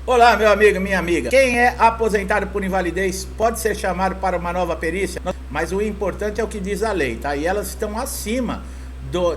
Olá, meu amigo, minha amiga. Quem é aposentado por invalidez pode ser chamado para uma nova perícia, mas o importante é o que diz a lei, tá? E elas estão acima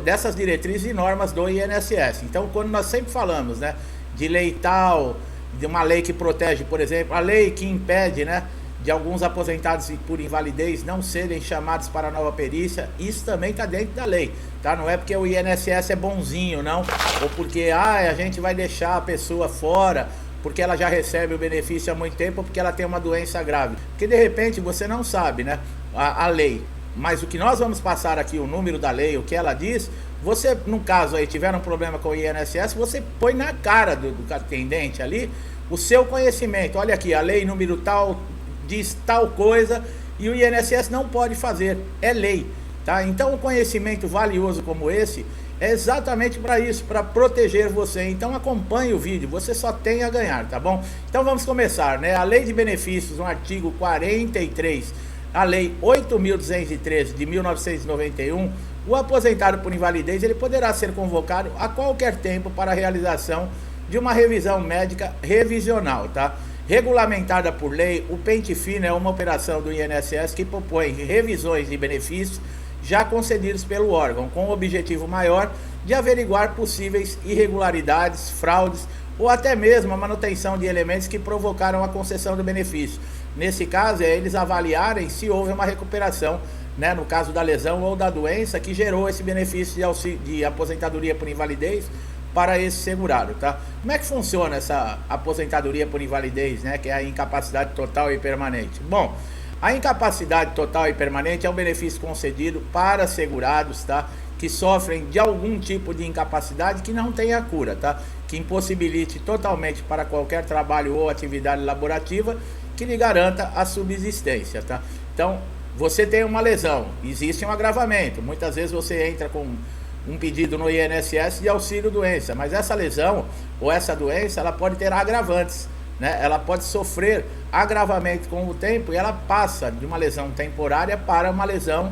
dessas diretrizes e normas do INSS. Então, quando nós sempre falamos, né, de lei tal, de uma lei que protege, por exemplo, a lei que impede, né, de alguns aposentados por invalidez não serem chamados para a nova perícia, isso também está dentro da lei, tá? Não é porque o INSS é bonzinho, não, ou porque a gente vai deixar a pessoa fora porque ela já recebe o benefício há muito tempo, ou porque ela tem uma doença grave. Porque de repente você não sabe, né, a lei. Mas o que nós vamos passar aqui, o número da lei, o que ela diz, você, no caso aí, tiver um problema com o INSS, você põe na cara do atendente ali o seu conhecimento. Olha aqui, a lei número tal diz tal coisa e o INSS não pode fazer, é lei, tá? Então o conhecimento valioso como esse é exatamente para isso, para proteger você. Então acompanhe o vídeo, você só tem a ganhar, tá bom? Então vamos começar, né? A Lei de Benefícios, no artigo 43, a Lei 8.213 de 1991, o aposentado por invalidez, ele poderá ser convocado a qualquer tempo para a realização de uma revisão médica revisional, tá? Regulamentada por lei, o pente fino é uma operação do INSS que propõe revisões de benefícios já concedidos pelo órgão, com o objetivo maior de averiguar possíveis irregularidades, fraudes ou até mesmo a manutenção de elementos que provocaram a concessão do benefício. Nesse caso, é eles avaliarem se houve uma recuperação, né, no caso da lesão ou da doença que gerou esse benefício de aposentadoria por invalidez para esse segurado, tá? Como é que funciona essa aposentadoria por invalidez, né, que é a incapacidade total e permanente? Bom, a incapacidade total e permanente é um benefício concedido para segurados, tá, que sofrem de algum tipo de incapacidade que não tenha cura, tá, que impossibilite totalmente para qualquer trabalho ou atividade laborativa que lhe garanta a subsistência, tá? Então, você tem uma lesão, existe um agravamento, muitas vezes você entra com um pedido no INSS de auxílio doença, mas essa lesão ou essa doença, ela pode ter agravantes, né? Ela pode sofrer agravamento com o tempo e ela passa de uma lesão temporária para uma lesão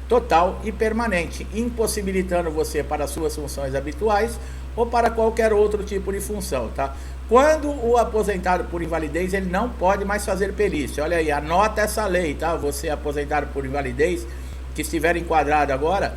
total e permanente, impossibilitando você para suas funções habituais ou para qualquer outro tipo de função, tá? Quando o aposentado por invalidez, ele não pode mais fazer perícia. Olha aí, anota essa lei, tá? Você aposentado por invalidez, que estiver enquadrado agora,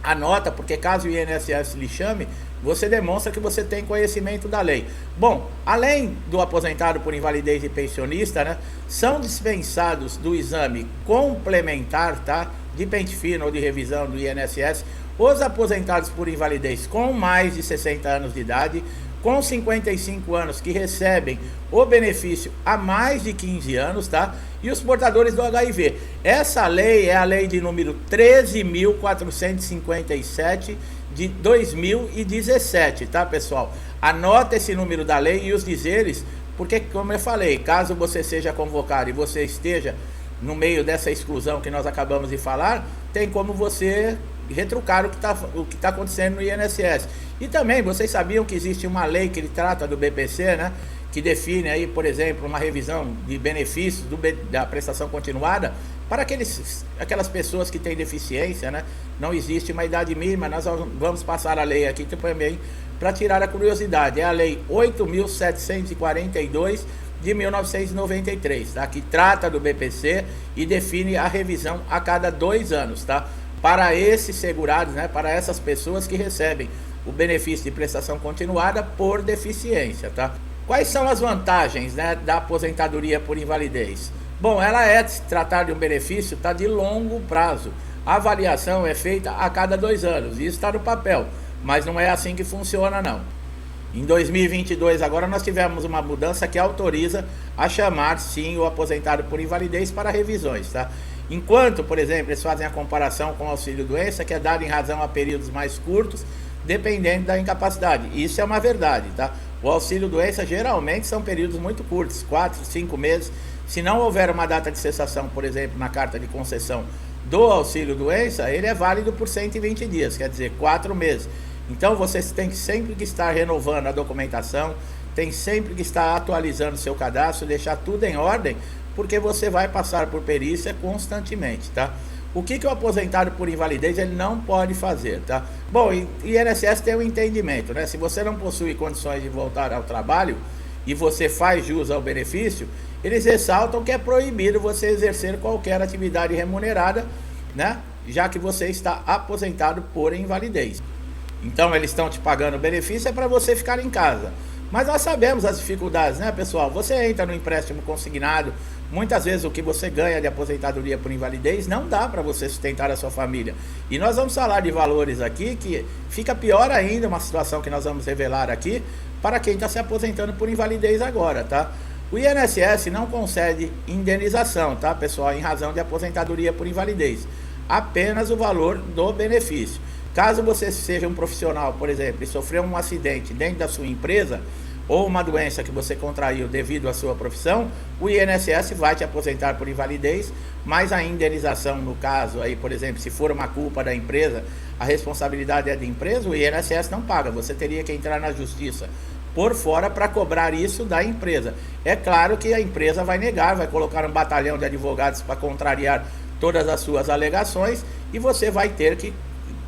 anota, porque caso o INSS lhe chame, você demonstra que você tem conhecimento da lei. Bom, além do aposentado por invalidez e pensionista, né, são dispensados do exame complementar, tá, de pente fino ou de revisão do INSS, os aposentados por invalidez com mais de 60 anos de idade, com 55 anos que recebem o benefício há mais de 15 anos, tá? E os portadores do HIV. Essa lei é a lei de número 13.457 de 2017, tá, pessoal? Anota esse número da lei e os dizeres, porque, como eu falei, caso você seja convocado e você esteja no meio dessa exclusão que nós acabamos de falar, tem como você retrucar o que tá acontecendo no INSS. E também, vocês sabiam que existe uma lei que ele trata do BPC, né? Que define aí, por exemplo, uma revisão de benefícios da prestação continuada para aquelas pessoas que têm deficiência, né? Não existe uma idade mínima, nós vamos passar a lei aqui também para tirar a curiosidade. É a lei 8.742 de 1993, tá? Que trata do BPC e define a revisão a cada 2 anos, tá? Para esses segurados, né? Para essas pessoas que recebem o benefício de prestação continuada por deficiência, tá? Quais são as vantagens, né, da aposentadoria por invalidez? Bom, ela é se tratar de um benefício, tá, de longo prazo. A avaliação é feita a cada 2 anos, isso está no papel, mas não é assim que funciona, não. Em 2022 agora nós tivemos uma mudança que autoriza a chamar sim o aposentado por invalidez para revisões, tá? Enquanto, por exemplo, eles fazem a comparação com o auxílio doença, que é dado em razão a períodos mais curtos, dependendo da incapacidade. Isso é uma verdade, tá? O auxílio doença geralmente são períodos muito curtos, 4, 5 meses. Se não houver uma data de cessação, por exemplo, na carta de concessão do auxílio doença, ele é válido por 120 dias, quer dizer, 4 meses. Então vocês têm sempre que estar renovando a documentação, tem sempre que estar atualizando o seu cadastro, deixar tudo em ordem, porque você vai passar por perícia constantemente, tá? O que o aposentado por invalidez ele não pode fazer, tá? Bom, e INSS tem um entendimento, né? Se você não possui condições de voltar ao trabalho, e você faz jus ao benefício, eles ressaltam que é proibido você exercer qualquer atividade remunerada, né? Já que você está aposentado por invalidez. Então eles estão te pagando o benefício, é para você ficar em casa. Mas nós sabemos as dificuldades, né, pessoal? Você entra no empréstimo consignado, muitas vezes o que você ganha de aposentadoria por invalidez não dá para você sustentar a sua família. E nós vamos falar de valores aqui que fica pior ainda, uma situação que nós vamos revelar aqui, para quem está se aposentando por invalidez agora, tá? O INSS não concede indenização, tá, pessoal, em razão de aposentadoria por invalidez. Apenas o valor do benefício. Caso você seja um profissional, por exemplo, e sofreu um acidente dentro da sua empresa, ou uma doença que você contraiu devido à sua profissão, o INSS vai te aposentar por invalidez, mas a indenização, no caso aí, por exemplo, se for uma culpa da empresa, a responsabilidade é da empresa, o INSS não paga. Você teria que entrar na justiça por fora para cobrar isso da empresa. É claro que a empresa vai negar, vai colocar um batalhão de advogados para contrariar todas as suas alegações, e você vai ter que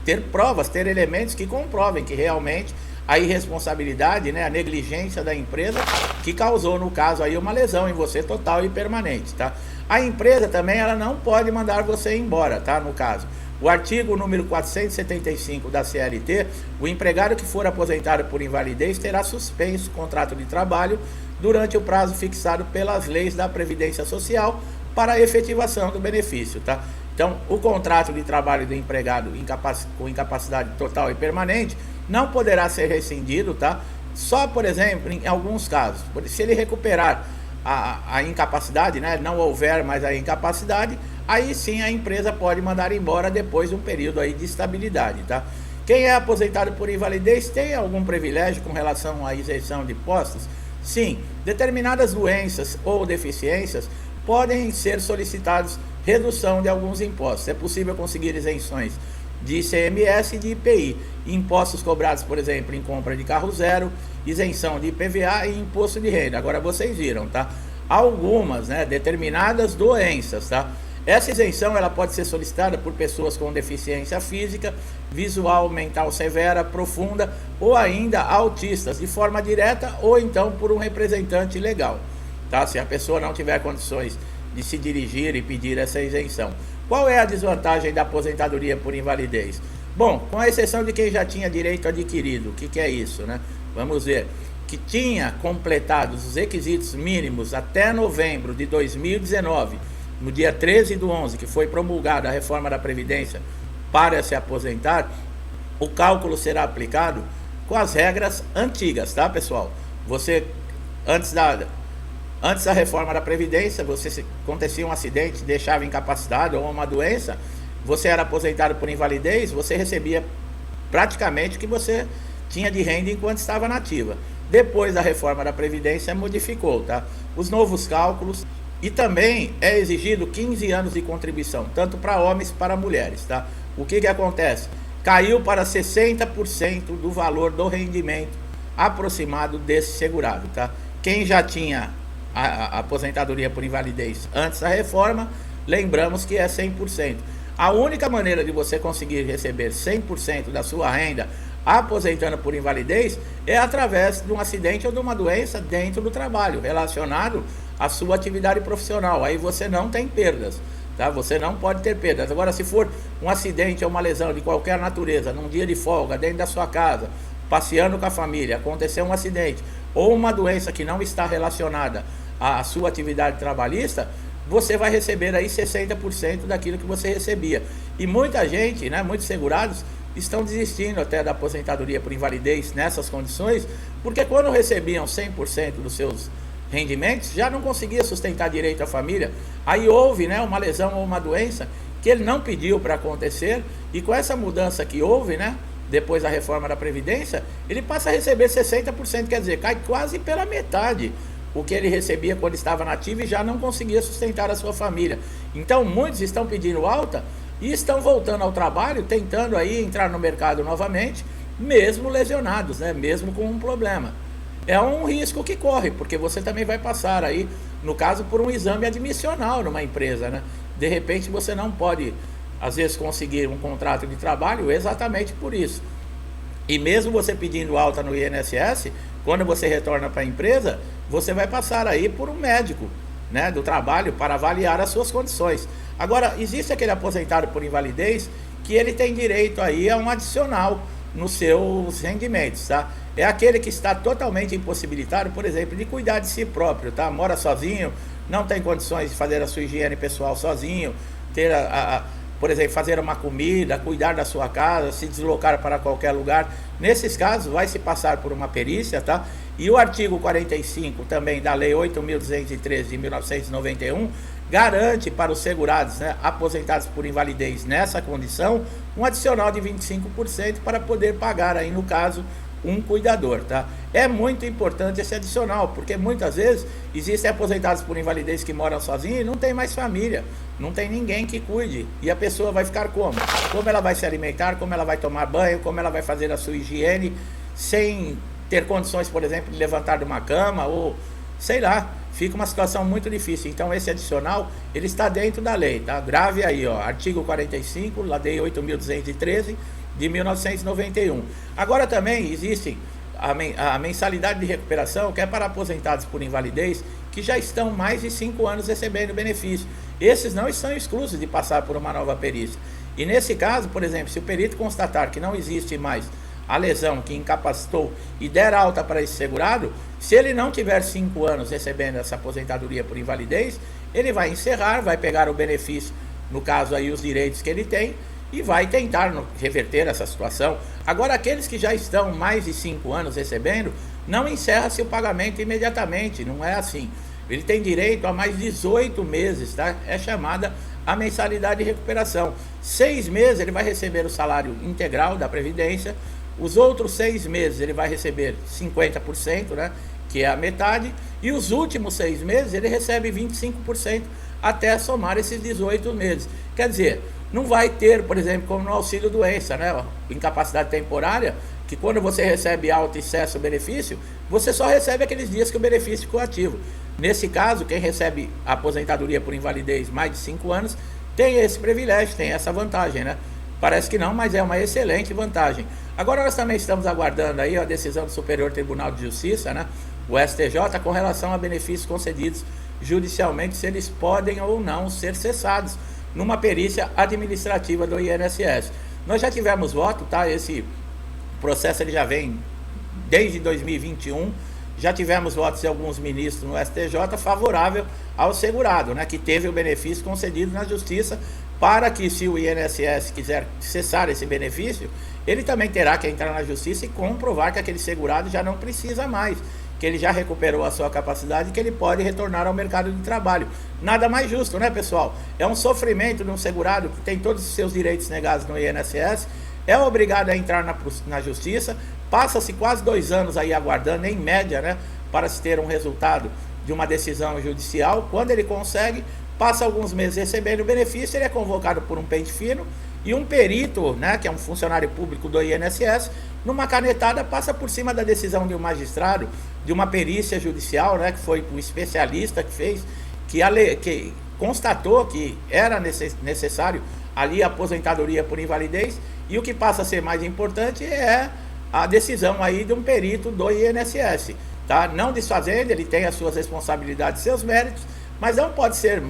ter provas, ter elementos que comprovem que realmente a irresponsabilidade, né, a negligência da empresa que causou, no caso aí, uma lesão em você total e permanente, tá? A empresa também, ela não pode mandar você embora, tá? No caso, o artigo número 475 da CLT, o empregado que for aposentado por invalidez terá suspenso o contrato de trabalho durante o prazo fixado pelas leis da Previdência Social para a efetivação do benefício, tá? Então, o contrato de trabalho do empregado com incapacidade total e permanente não poderá ser rescindido, tá? Só, por exemplo, em alguns casos, se ele recuperar a incapacidade, né, não houver mais a incapacidade, aí sim a empresa pode mandar embora depois de um período aí de estabilidade, tá? Quem é aposentado por invalidez tem algum privilégio com relação à isenção de impostos? Sim, determinadas doenças ou deficiências podem ser solicitados redução de alguns impostos. É possível conseguir isenções de ICMS e de IPI, impostos cobrados, por exemplo, em compra de carro zero, isenção de IPVA e imposto de renda. Agora vocês viram, tá? Algumas, né, determinadas doenças, tá? Essa isenção, ela pode ser solicitada por pessoas com deficiência física, visual, mental severa, profunda, ou ainda autistas, de forma direta, ou então por um representante legal, tá? Se a pessoa não tiver condições de se dirigir e pedir essa isenção. Qual é a desvantagem da aposentadoria por invalidez? Bom, com a exceção de quem já tinha direito adquirido, o que é isso, né? Vamos ver, que tinha completado os requisitos mínimos até novembro de 2019, no dia 13/11, que foi promulgada a reforma da Previdência para se aposentar, o cálculo será aplicado com as regras antigas, tá, pessoal? Você, antes da reforma da Previdência, se acontecia um acidente, deixava incapacitado ou uma doença, você era aposentado por invalidez, você recebia praticamente o que você tinha de renda enquanto estava nativa. Depois da reforma da Previdência modificou, tá? Os novos cálculos, e também é exigido 15 anos de contribuição, tanto para homens como para mulheres, tá? O que acontece? Caiu para 60% do valor do rendimento aproximado desse segurado, tá? Quem já tinha a aposentadoria por invalidez antes da reforma, lembramos que é 100%. A única maneira de você conseguir receber 100% da sua renda aposentando por invalidez é através de um acidente ou de uma doença dentro do trabalho, relacionado à sua atividade profissional. Aí você não tem perdas, tá? Você não pode ter perdas. Agora, se for um acidente ou uma lesão de qualquer natureza, num dia de folga, dentro da sua casa, passeando com a família, aconteceu um acidente ou uma doença que não está relacionada à sua atividade trabalhista, você vai receber aí 60% daquilo que você recebia. E muita gente, né, muitos segurados, estão desistindo até da aposentadoria por invalidez nessas condições, porque quando recebiam 100% dos seus rendimentos, já não conseguia sustentar direito a família. Aí houve, né, uma lesão ou uma doença que ele não pediu para acontecer, e com essa mudança que houve, né, depois da reforma da Previdência, ele passa a receber 60%, quer dizer, cai quase pela metade o que ele recebia quando estava nativo e já não conseguia sustentar a sua família. Então muitos estão pedindo alta e estão voltando ao trabalho, tentando aí entrar no mercado novamente, mesmo lesionados, né? Mesmo com um problema. É um risco que corre, porque você também vai passar aí, no caso, por um exame admissional numa empresa, né? De repente você não pode, às vezes, conseguir um contrato de trabalho exatamente por isso. E mesmo você pedindo alta no INSS, quando você retorna para a empresa, você vai passar aí por um médico, né, do trabalho para avaliar as suas condições. Agora, existe aquele aposentado por invalidez que ele tem direito aí a um adicional nos seus rendimentos, tá? É aquele que está totalmente impossibilitado, por exemplo, de cuidar de si próprio, tá? Mora sozinho, não tem condições de fazer a sua higiene pessoal sozinho, ter por exemplo, fazer uma comida, cuidar da sua casa, se deslocar para qualquer lugar. Nesses casos, vai se passar por uma perícia, tá? E o artigo 45 também da Lei 8.213 de 1991 garante para os segurados, né, aposentados por invalidez nessa condição, um adicional de 25% para poder pagar aí, no caso, um cuidador, tá? É muito importante esse adicional, porque muitas vezes existem aposentados por invalidez que moram sozinhos e não tem mais família, não tem ninguém que cuide, e a pessoa vai ficar como? Como ela vai se alimentar, como ela vai tomar banho, como ela vai fazer a sua higiene, sem ter condições, por exemplo, de levantar de uma cama, ou sei lá, fica uma situação muito difícil. Então esse adicional, ele está dentro da lei, tá? Grave aí, ó, artigo 45, Lei 8.213 de 1991. Agora também existe a mensalidade de recuperação, que é para aposentados por invalidez que já estão mais de 5 anos recebendo benefício. Esses não estão exclusos de passar por uma nova perícia. E nesse caso, por exemplo, se o perito constatar que não existe mais a lesão que incapacitou e der alta para esse segurado, se ele não tiver 5 anos recebendo essa aposentadoria por invalidez, ele vai encerrar, vai pegar o benefício, no caso aí os direitos que ele tem, e vai tentar reverter essa situação. Agora, aqueles que já estão mais de 5 anos recebendo, não encerra-se o pagamento imediatamente, não é assim. Ele tem direito a mais 18 meses, tá? É chamada a mensalidade de recuperação. 6 meses ele vai receber o salário integral da Previdência, os outros 6 meses ele vai receber 50%, né? Que é a metade, e os últimos 6 meses ele recebe 25% até somar esses 18 meses. Quer dizer, não vai ter, por exemplo, como no auxílio doença, né? Incapacidade temporária, que quando você recebe alta e cessa o benefício, você só recebe aqueles dias que o benefício ficou ativo. Nesse caso, quem recebe a aposentadoria por invalidez mais de 5 anos, tem esse privilégio, tem essa vantagem, né? Parece que não, mas é uma excelente vantagem. Agora nós também estamos aguardando aí a decisão do Superior Tribunal de Justiça, né? O STJ, com relação a benefícios concedidos judicialmente, se eles podem ou não ser cessados numa perícia administrativa do INSS. Nós já tivemos voto, tá? Esse processo ele já vem desde 2021, já tivemos votos de alguns ministros no STJ favorável ao segurado, né? Que teve o benefício concedido na Justiça, para que, se o INSS quiser cessar esse benefício, ele também terá que entrar na Justiça e comprovar que aquele segurado já não precisa mais, que ele já recuperou a sua capacidade e que ele pode retornar ao mercado de trabalho. Nada mais justo, né, pessoal? É um sofrimento de um segurado que tem todos os seus direitos negados no INSS, é obrigado a entrar na Justiça, passa-se quase 2 anos aí aguardando, em média, né, para se ter um resultado de uma decisão judicial. Quando ele consegue, passa alguns meses recebendo o benefício, ele é convocado por um pente fino, e um perito, né, que é um funcionário público do INSS, numa canetada passa por cima da decisão de um magistrado, de uma perícia judicial, né, que foi um especialista que fez, que constatou que era necessário ali a aposentadoria por invalidez, e o que passa a ser mais importante é a decisão aí de um perito do INSS, tá? Não desfazendo, ele tem as suas responsabilidades, seus méritos, mas não pode ser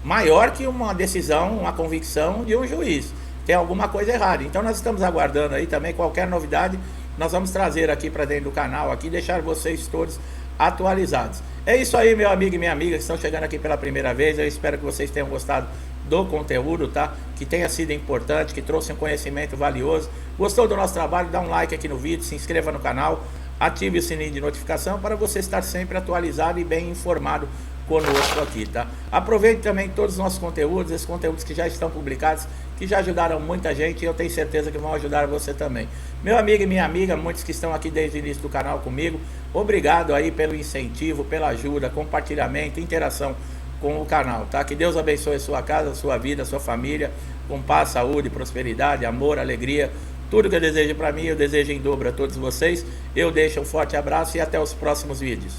maior que uma decisão, uma convicção de um juiz. Tem alguma coisa errada. Então nós estamos aguardando aí também qualquer novidade, nós vamos trazer aqui para dentro do canal, aqui, deixar vocês todos atualizados. É isso aí, meu amigo e minha amiga que estão chegando aqui pela primeira vez. Eu espero que vocês tenham gostado do conteúdo, tá? Que tenha sido importante, que trouxe um conhecimento valioso. Gostou do nosso trabalho? Dá um like aqui no vídeo, se inscreva no canal, ative o sininho de notificação para você estar sempre atualizado e bem informado conosco aqui, tá? Aproveite também todos os nossos conteúdos, esses conteúdos que já estão publicados, que já ajudaram muita gente, e eu tenho certeza que vão ajudar você também. Meu amigo e minha amiga, muitos que estão aqui desde o início do canal comigo, obrigado aí pelo incentivo, pela ajuda, compartilhamento, interação com o canal, tá? Que Deus abençoe a sua casa, a sua vida, a sua família, com paz, saúde, prosperidade, amor, alegria, tudo que eu desejo para mim, eu desejo em dobro a todos vocês. Eu deixo um forte abraço e até os próximos vídeos.